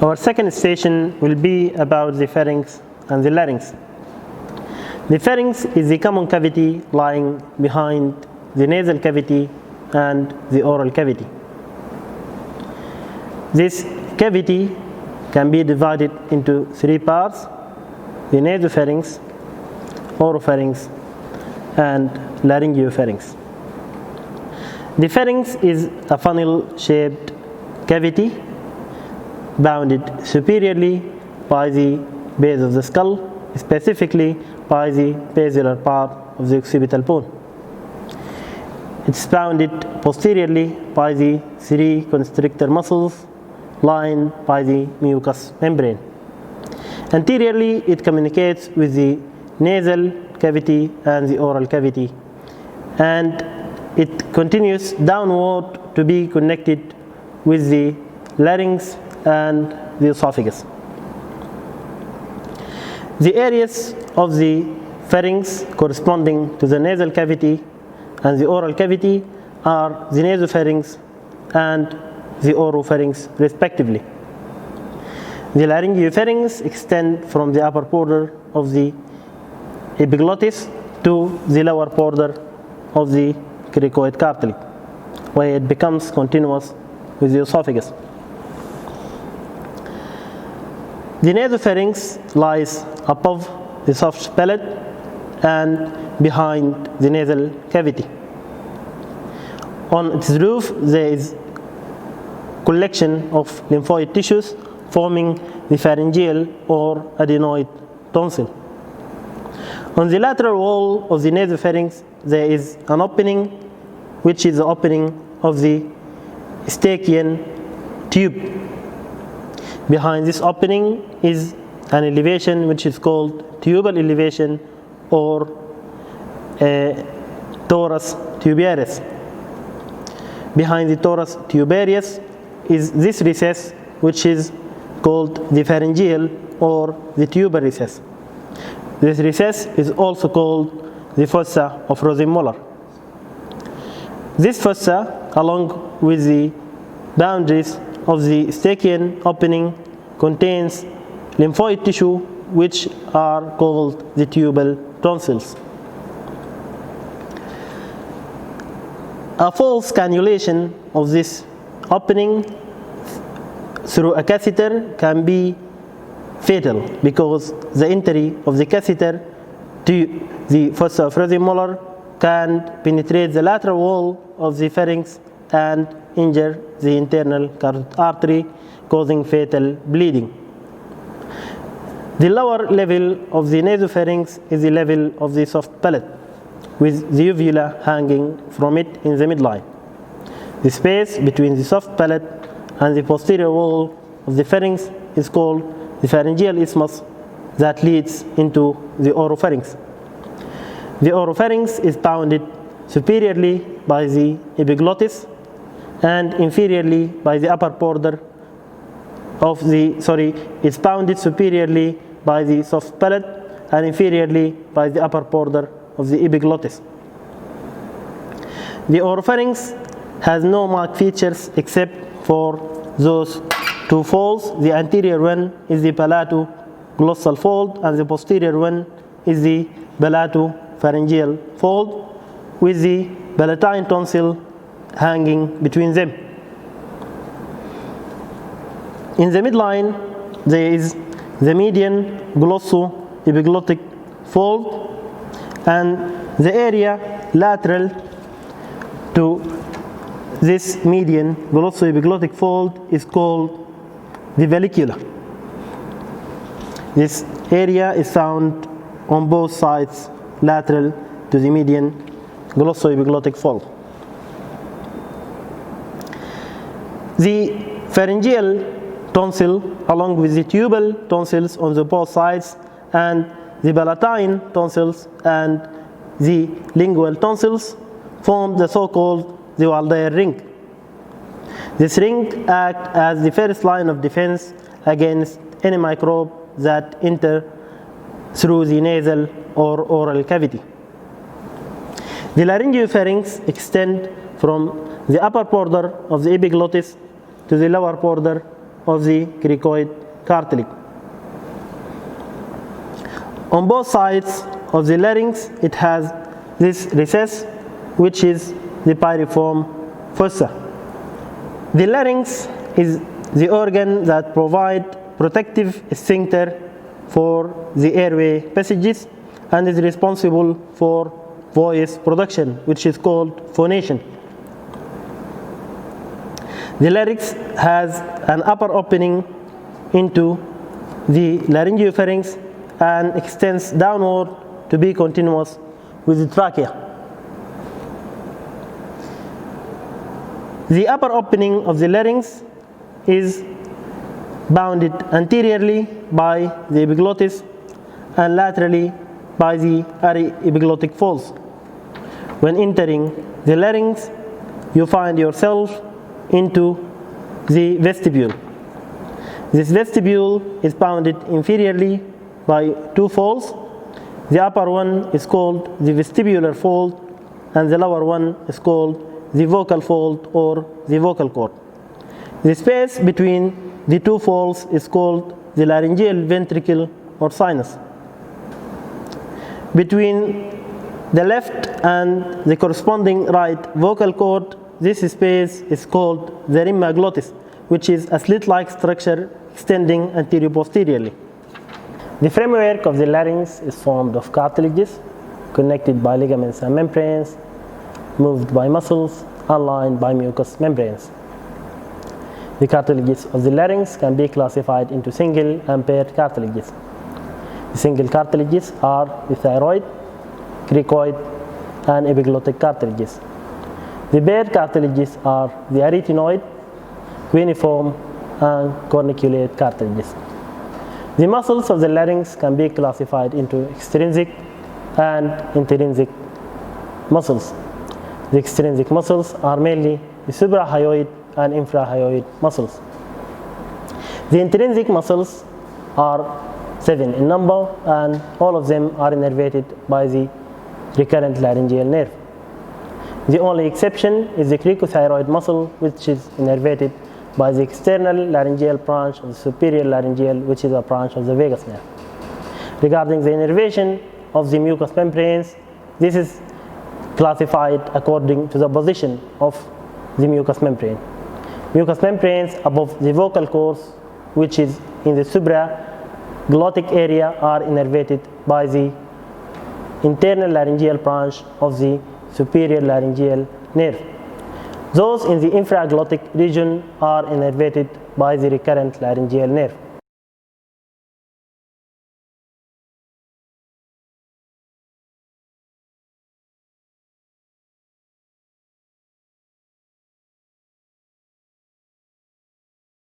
Our second station will be about the pharynx and the larynx. The pharynx is the common cavity lying behind the nasal cavity and the oral cavity. This cavity can be divided into three parts: the nasopharynx, oropharynx, and laryngeal pharynx. The pharynx is a funnel-shaped cavity bounded superiorly by the base of the skull, specifically by the basilar part of the occipital bone. It's bounded posteriorly by the three constrictor muscles lined by the mucous membrane. Anteriorly, it communicates with the nasal cavity and the oral cavity, and it continues downward to be connected with the larynx and the esophagus. The areas of the pharynx corresponding to the nasal cavity and the oral cavity are the nasopharynx and the oropharynx respectively. The laryngeal pharynx extends from the upper border of the epiglottis to the lower border of the cricoid cartilage, where it becomes continuous with the esophagus. The nasopharynx lies above the soft palate and behind the nasal cavity. On its roof, there is collection of lymphoid tissues forming the pharyngeal or adenoid tonsil. On the lateral wall of the nasopharynx, there is an opening, which is the opening of the Eustachian tube. Behind this opening is an elevation which is called tubal elevation or torus tubarius. Behind the torus tubarius is this recess, which is called the pharyngeal or the tubal recess. This recess is also called the fossa of Rosenmuller. This fossa, along with the boundaries of the Eustachian opening, contains lymphoid tissue which are called the tubal tonsils. A false cannulation of this opening through a catheter can be fatal because the entry of the catheter to the fossa of Rosenmuller can penetrate the lateral wall of the pharynx and injure the internal carotid artery, causing fatal bleeding. The lower level of the nasopharynx is the level of the soft palate, with the uvula hanging from it in the midline. The space between the soft palate and the posterior wall of the pharynx is called the pharyngeal isthmus that leads into the oropharynx. The oropharynx is bounded superiorly by the epiglottis and inferiorly by the upper border of the, it's bounded superiorly by the soft palate and inferiorly by the upper border of the epiglottis. The oropharynx has no marked features except for those two folds. The anterior one is the palatoglossal fold and the posterior one is the palatopharyngeal fold, with the palatine tonsil hanging between them. In the midline, there is the median glossoepiglottic fold, and the area lateral to this median glossoepiglottic fold is called the vallicula. This area is found on both sides lateral to the median glossoepiglottic fold. The pharyngeal tonsil, along with the tubal tonsils on the both sides, and the palatine tonsils and the lingual tonsils, form the so-called the Waldeyer ring. This ring acts as the first line of defense against any microbe that enter through the nasal or oral cavity. The laryngeal pharynx extends from the upper border of the epiglottis to the lower border of the cricoid cartilage. On both sides of the larynx, it has this recess, which is the pyriform fossa. The larynx is the organ that provides protective sphincter for the airway passages and is responsible for voice production, which is called phonation. The larynx has an upper opening into the laryngeal pharynx and extends downward to be continuous with the trachea. The upper opening of the larynx is bounded anteriorly by the epiglottis and laterally by the aryepiglottic folds. When entering the larynx, you find yourself into the vestibule. This vestibule is bounded inferiorly by two folds. The upper one is called the vestibular fold, and the lower one is called the vocal fold or the vocal cord. The space between the two folds is called the laryngeal ventricle or sinus. Between the left and the corresponding right vocal cord, this space is called the rhimma glottis, which is a slit-like structure extending anterior-posteriorly. The framework of the larynx is formed of cartilages connected by ligaments and membranes, moved by muscles, and lined by mucous membranes. The cartilages of the larynx can be classified into single and paired cartilages. The single cartilages are the thyroid, cricoid, and epiglottic cartilages. The paired cartilages are the arytenoid, cuneiform, and corniculate cartilages. The muscles of the larynx can be classified into extrinsic and intrinsic muscles. The extrinsic muscles are mainly the suprahyoid and infrahyoid muscles. The intrinsic muscles are 7 in number, and all of them are innervated by the recurrent laryngeal nerve. The only exception is the cricothyroid muscle, which is innervated by the external laryngeal branch of the superior laryngeal, which is a branch of the vagus nerve. Regarding the innervation of the mucous membranes, this is classified according to the position of the mucous membrane. Mucous membranes above the vocal cords, which is in the supraglottic area, are innervated by the internal laryngeal branch of the superior laryngeal nerve. Those in the infraglottic region are innervated by the recurrent laryngeal nerve.